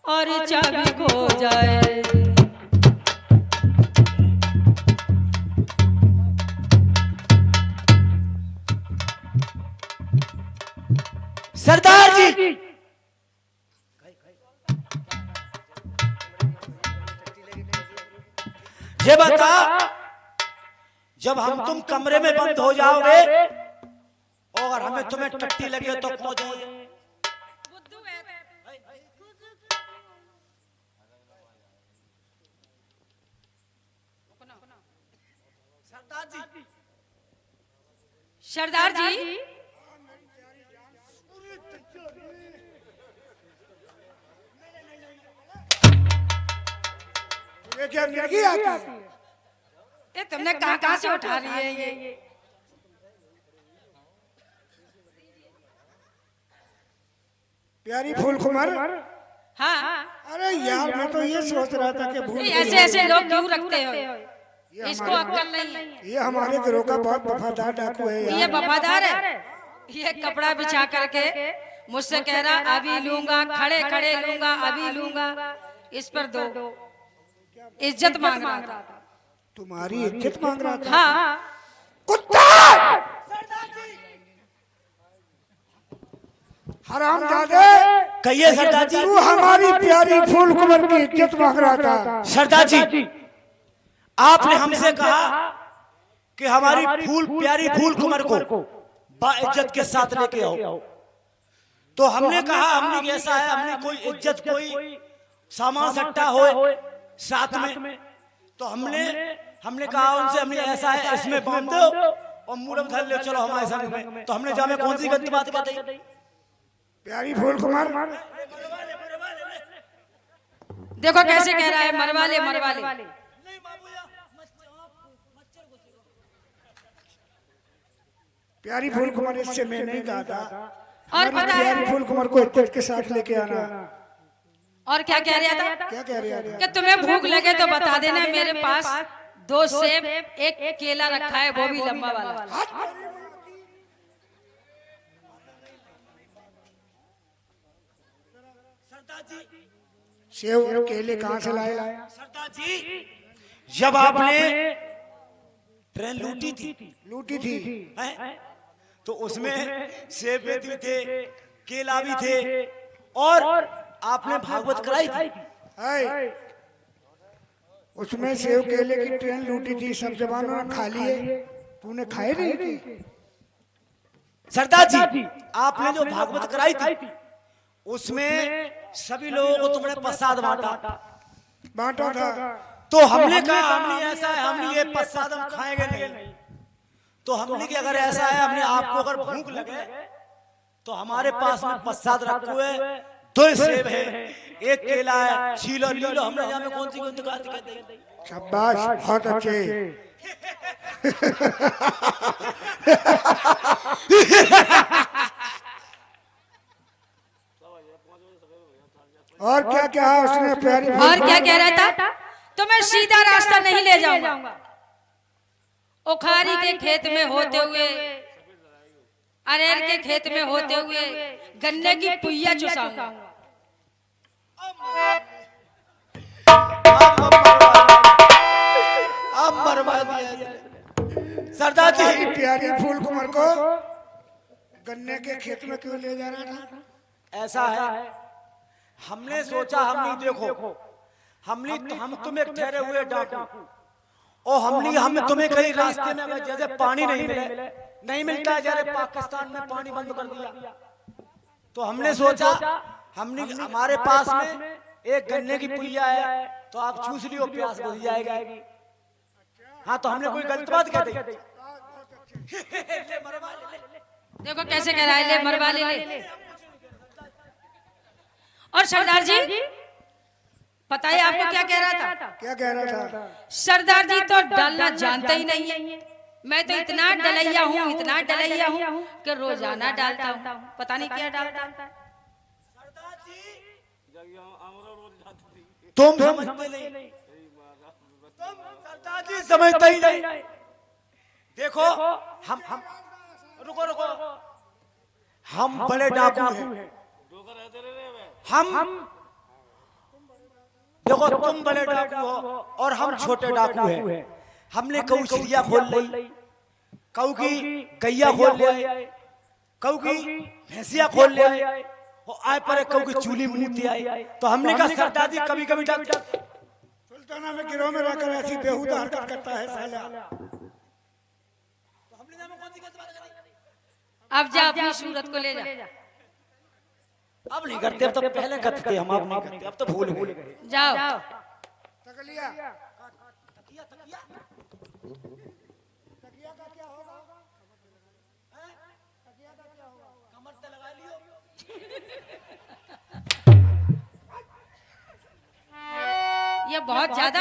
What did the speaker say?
और चाबी खो जाए। सरदार जी, ये बता, जब हम तुम कमरे में बंद हो जाओगे और हमें तुम्हें टट्टी लगे तो खो जाए। सरदार जी, ये क्या मिर्गी आती है? ये तुमने कहाँ से उठा रही है ये? प्यारी फूल कुमार। हाँ, अरे यार, मैं तो ये सोच रहा था कि भूल ऐसे ऐसे लोग क्यों रखते हो? इसको अक्ल नहीं है। ये हमारे गिरोह का बहुत वफादार डाकू है ये यार। वफादार है। ये कपड़ा बिछा करके मुझसे कह रहा अभी लूंगा, खड़े खड़े लूंगा, अभी लूंगा। इस पर दो इज्जत मांग रहा था। तुम्हारी इज्जत मांग रहा था? हाँ, कुत्ता! हरामजादे! कहिए सरदार जी। तू हमारी प्यारी फूल कुमार की इज्जत मांग रहा था। सरदार जी, आपने हमसे कहा कि हमारी प्यारी फूल कुमार को बाइज्जत के साथ लेके आओ, तो हमने कहा हमने ऐसा है, हमने कोई इज्जत कोई सामान सट्टा हो साथ में, तो हमने कहा उनसे, हमने ऐसा है इसमें बांध दो और मूरत धर ले चलो हमारे संग में। तो हमने जामे कौन सी गलत बात कर दी? प्यारी फूल कुमार, देखो कैसे कह रहा है, मरवा ले मरवा ले। प्यारी फूल कुमार, इससे मैं नहीं कहा था। और हमारी पता प्यारी है फूल कुमार को इज्जत के साथ लेके आना। और क्या कह रहा था? क्या कह रहा था? कि तुम्हें भूख लगे तो बता देना, मेरे पास 2 सेब, एक केला रखा है, वो भी लंबा वाला। सेव और केले कहाँ से लाया? सरदार जी, जब आपने ट्रेन लूटी थी हैं? तो उसमें सेब भी थे, केला भी थे और आपने भागवत कराई थी। है, उसमें सेव केले की ट्रेन लूटी थी, सब जवानों ने खा लिए, तूने खाए नहीं थी? सरदार जी, आपने जो भागवत कराई थी उसमें सभी लोगों को तुमने प्रसाद बांटा था। तो हमने कहा हमने ऐसा है, हमने ये प्रसाद हम खाएंगे नहीं। तो हमने कि अगर ऐसा है, हमने आपको अगर भूख लगे तो हमारे पास में प्रसाद रखे हुए 2 सेब है, एक केला है, छीलो लीलो, हमने जाने कौन सी दुकान दिखाई। शाबाश, बहुत अच्छे। और क्या क्या उसने प्यारी फूल और क्या कह रहा था? तो मैं सीधा रास्ता नहीं ले जाऊंगा, उखारी के खेत में होते हुए, अरेर के खेत में होते हुए गन्ने की पुइया चुसाऊंगा। अब बर्बाद दिया सरदार जी। प्यारी फूल कुमार को गन्ने के खेत में क्यों ले जा रहा था? ऐसा है, हमने सोचा, हमने देखो हम तुम एक ठहरे हुए डाकू और हम तुम्हें कहीं रास्ते में अगर जैसे पानी नहीं मिलता है, जैसे पाकिस्तान में पानी बंद कर दिया, तो हमने सोचा हमारे पास में एक गन्ने की पुइया है, तो आप चूस लियो, प्यास बुझ जाएगी। हाँ, तो हमने कोई गलत बात कह दी? देखो कैसे कह रहा है, ले मरवा ले। और सरदार जी, पता है आपको क्या कह रहा था? क्या कह रहा था? सरदार जी तो डालना जानते ही नहीं है। मैं तो इतना डलैया हूँ कि रोजाना डालता हूँ, पता नहीं क्या डालता है। तुम समझते नहीं, तुम सरदार जी समझते ही नहीं। देखो हम रुको, हम बड़े डाकू हैं। देखो तुम बड़े डाकू हो और हम छोटे डाकू हैं। हमने कहू चिड़िया खोल ली, कहू की गैया खोल ले आए, कहू की भैंसिया खोल ले आए, और आए पर कहू की चूली मूती आई। तो हमने कहा सरदार जी कभी कभी सुल्ताना में गिरोह में रहकर ऐसी बेहुदा हरकत करता है साला। अब जा अपनी सूरत को ले जा। अब नहीं करते, अब तो पहले करते थे हम, अब नहीं करते, अब तो भूल गए। जाओ। तकलिया ये बहुत ज्यादा